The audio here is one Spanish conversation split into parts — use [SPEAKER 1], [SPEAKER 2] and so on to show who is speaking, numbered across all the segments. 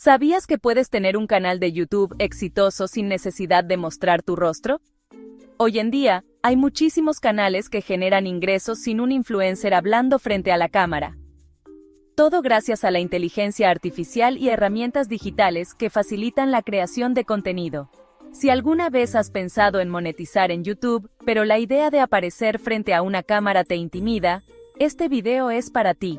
[SPEAKER 1] ¿Sabías que puedes tener un canal de YouTube exitoso sin necesidad de mostrar tu rostro? Hoy en día, hay muchísimos canales que generan ingresos sin un influencer hablando frente a la cámara. Todo gracias a la inteligencia artificial y herramientas digitales que facilitan la creación de contenido. Si alguna vez has pensado en monetizar en YouTube, pero la idea de aparecer frente a una cámara te intimida, este video es para ti.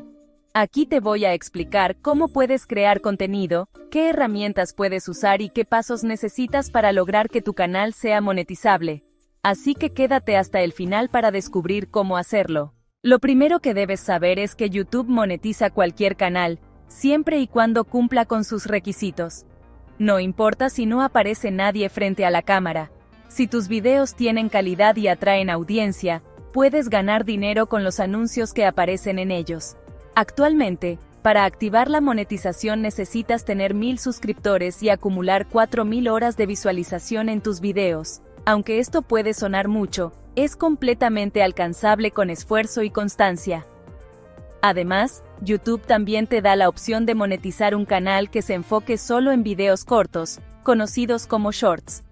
[SPEAKER 1] Aquí te voy a explicar cómo puedes crear contenido, qué herramientas puedes usar y qué pasos necesitas para lograr que tu canal sea monetizable. Así que quédate hasta el final para descubrir cómo hacerlo. Lo primero que debes saber es que YouTube monetiza cualquier canal, siempre y cuando cumpla con sus requisitos. No importa si no aparece nadie frente a la cámara. Si tus videos tienen calidad y atraen audiencia, puedes ganar dinero con los anuncios que aparecen en ellos. Actualmente, para activar la monetización necesitas tener 1000 suscriptores y acumular 4000 horas de visualización en tus videos. Aunque esto puede sonar mucho, es completamente alcanzable con esfuerzo y constancia. Además, YouTube también te da la opción de monetizar un canal que se enfoque solo en videos cortos, conocidos como Shorts.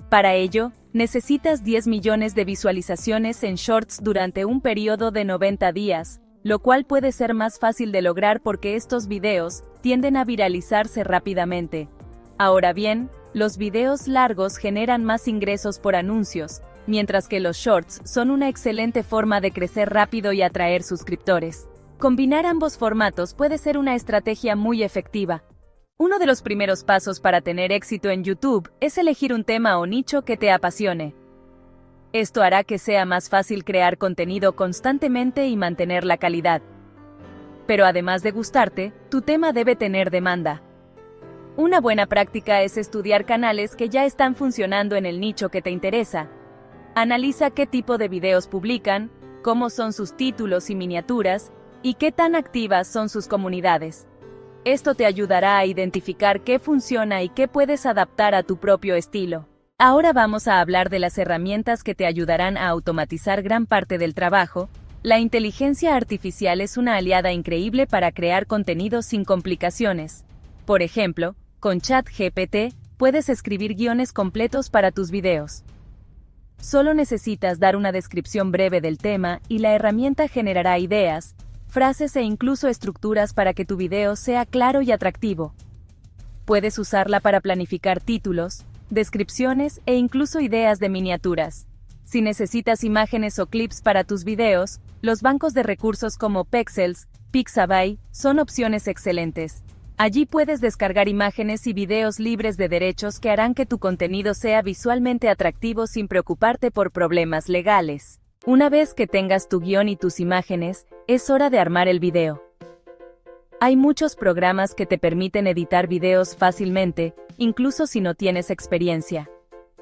[SPEAKER 1] Para ello, necesitas 10 millones de visualizaciones en Shorts durante un periodo de 90 días, lo cual puede ser más fácil de lograr porque estos videos tienden a viralizarse rápidamente. Ahora bien, los videos largos generan más ingresos por anuncios, mientras que los shorts son una excelente forma de crecer rápido y atraer suscriptores. Combinar ambos formatos puede ser una estrategia muy efectiva. Uno de los primeros pasos para tener éxito en YouTube es elegir un tema o nicho que te apasione. Esto hará que sea más fácil crear contenido constantemente y mantener la calidad. Pero además de gustarte, tu tema debe tener demanda. Una buena práctica es estudiar canales que ya están funcionando en el nicho que te interesa. Analiza qué tipo de videos publican, cómo son sus títulos y miniaturas, y qué tan activas son sus comunidades. Esto te ayudará a identificar qué funciona y qué puedes adaptar a tu propio estilo. Ahora vamos a hablar de las herramientas que te ayudarán a automatizar gran parte del trabajo. La inteligencia artificial es una aliada increíble para crear contenido sin complicaciones. Por ejemplo, con ChatGPT, puedes escribir guiones completos para tus videos. Solo necesitas dar una descripción breve del tema y la herramienta generará ideas, frases e incluso estructuras para que tu video sea claro y atractivo. Puedes usarla para planificar títulos, descripciones e incluso ideas de miniaturas. Si necesitas imágenes o clips para tus videos, los bancos de recursos como Pexels, Pixabay son opciones excelentes. Allí puedes descargar imágenes y videos libres de derechos que harán que tu contenido sea visualmente atractivo sin preocuparte por problemas legales. Una vez que tengas tu guión y tus imágenes, es hora de armar el video. Hay muchos programas que te permiten editar videos fácilmente, incluso si no tienes experiencia.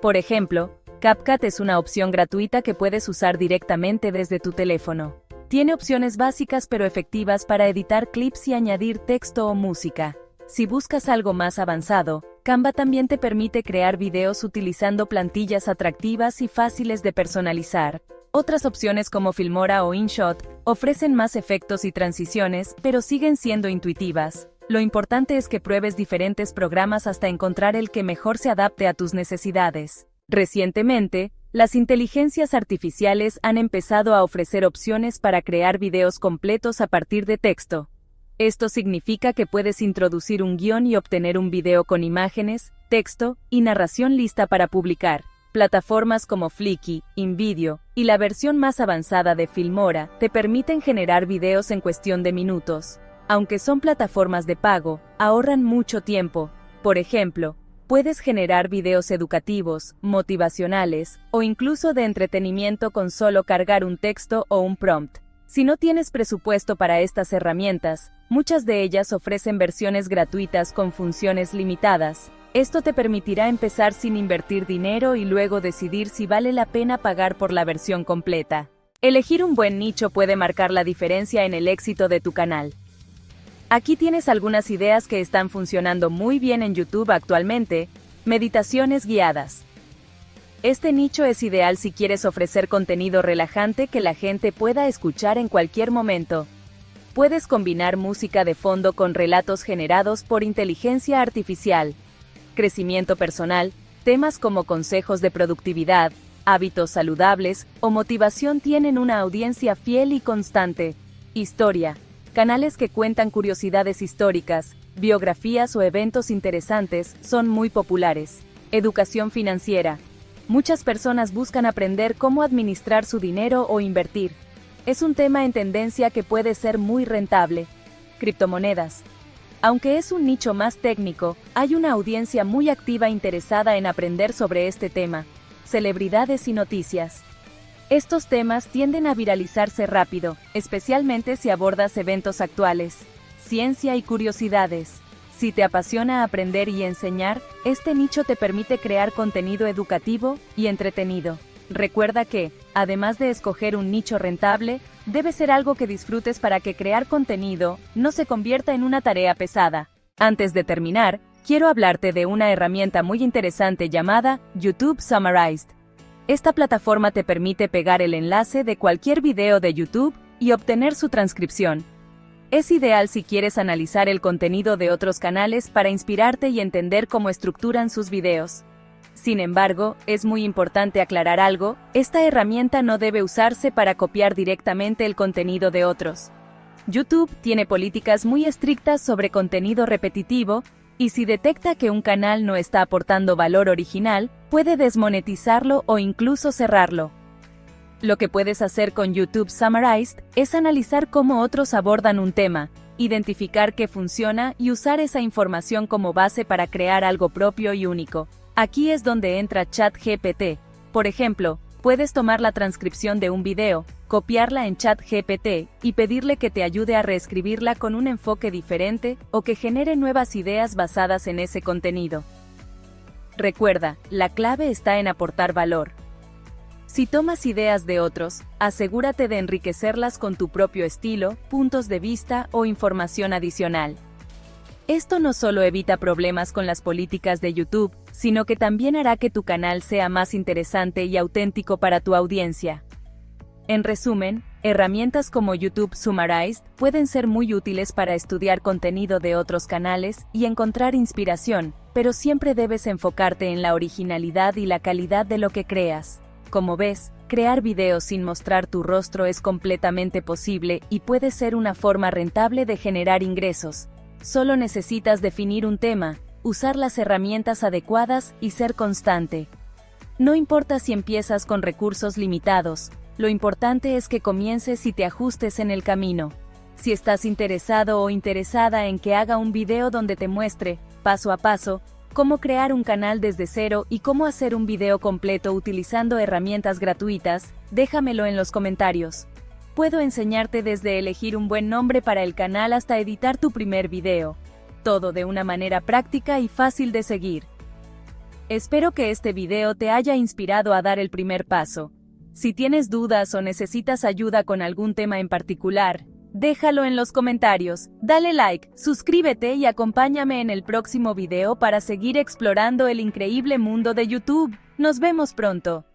[SPEAKER 1] Por ejemplo, CapCut es una opción gratuita que puedes usar directamente desde tu teléfono. Tiene opciones básicas pero efectivas para editar clips y añadir texto o música. Si buscas algo más avanzado, Canva también te permite crear videos utilizando plantillas atractivas y fáciles de personalizar. Otras opciones como Filmora o InShot ofrecen más efectos y transiciones, pero siguen siendo intuitivas. Lo importante es que pruebes diferentes programas hasta encontrar el que mejor se adapte a tus necesidades. Recientemente, las inteligencias artificiales han empezado a ofrecer opciones para crear videos completos a partir de texto. Esto significa que puedes introducir un guión y obtener un video con imágenes, texto y narración lista para publicar. Plataformas como Flickr, InVideo y la versión más avanzada de Filmora te permiten generar videos en cuestión de minutos. Aunque son plataformas de pago, ahorran mucho tiempo. Por ejemplo, puedes generar videos educativos, motivacionales o incluso de entretenimiento con solo cargar un texto o un prompt. Si no tienes presupuesto para estas herramientas, muchas de ellas ofrecen versiones gratuitas con funciones limitadas. Esto te permitirá empezar sin invertir dinero y luego decidir si vale la pena pagar por la versión completa. Elegir un buen nicho puede marcar la diferencia en el éxito de tu canal. Aquí tienes algunas ideas que están funcionando muy bien en YouTube actualmente. Meditaciones guiadas. Este nicho es ideal si quieres ofrecer contenido relajante que la gente pueda escuchar en cualquier momento. Puedes combinar música de fondo con relatos generados por inteligencia artificial. Crecimiento personal, temas como consejos de productividad, hábitos saludables o motivación tienen una audiencia fiel y constante. Historia. Canales que cuentan curiosidades históricas, biografías o eventos interesantes son muy populares. Educación financiera. Muchas personas buscan aprender cómo administrar su dinero o invertir. Es un tema en tendencia que puede ser muy rentable. Criptomonedas. Aunque es un nicho más técnico, hay una audiencia muy activa interesada en aprender sobre este tema. Celebridades y noticias. Estos temas tienden a viralizarse rápido, especialmente si abordas eventos actuales. Ciencia y curiosidades. Si te apasiona aprender y enseñar, este nicho te permite crear contenido educativo y entretenido. Recuerda que, además de escoger un nicho rentable, debe ser algo que disfrutes para que crear contenido no se convierta en una tarea pesada. Antes de terminar, quiero hablarte de una herramienta muy interesante llamada YouTube Summarized. Esta plataforma te permite pegar el enlace de cualquier video de YouTube y obtener su transcripción. Es ideal si quieres analizar el contenido de otros canales para inspirarte y entender cómo estructuran sus videos. Sin embargo, es muy importante aclarar algo: esta herramienta no debe usarse para copiar directamente el contenido de otros. YouTube tiene políticas muy estrictas sobre contenido repetitivo, y si detecta que un canal no está aportando valor original, puede desmonetizarlo o incluso cerrarlo. Lo que puedes hacer con YouTube Summarized es analizar cómo otros abordan un tema, identificar qué funciona y usar esa información como base para crear algo propio y único. Aquí es donde entra ChatGPT. Por ejemplo, puedes tomar la transcripción de un video, copiarla en ChatGPT y pedirle que te ayude a reescribirla con un enfoque diferente o que genere nuevas ideas basadas en ese contenido. Recuerda, la clave está en aportar valor. Si tomas ideas de otros, asegúrate de enriquecerlas con tu propio estilo, puntos de vista o información adicional. Esto no solo evita problemas con las políticas de YouTube, sino que también hará que tu canal sea más interesante y auténtico para tu audiencia. En resumen, herramientas como YouTube Summarized pueden ser muy útiles para estudiar contenido de otros canales y encontrar inspiración, pero siempre debes enfocarte en la originalidad y la calidad de lo que creas. Como ves, crear videos sin mostrar tu rostro es completamente posible y puede ser una forma rentable de generar ingresos. Solo necesitas definir un tema, usar las herramientas adecuadas y ser constante. No importa si empiezas con recursos limitados, lo importante es que comiences y te ajustes en el camino. Si estás interesado o interesada en que haga un video donde te muestre, paso a paso, cómo crear un canal desde cero y cómo hacer un video completo utilizando herramientas gratuitas, déjamelo en los comentarios. Puedo enseñarte desde elegir un buen nombre para el canal hasta editar tu primer video. Todo de una manera práctica y fácil de seguir. Espero que este video te haya inspirado a dar el primer paso. Si tienes dudas o necesitas ayuda con algún tema en particular, déjalo en los comentarios, dale like, suscríbete y acompáñame en el próximo video para seguir explorando el increíble mundo de YouTube. Nos vemos pronto.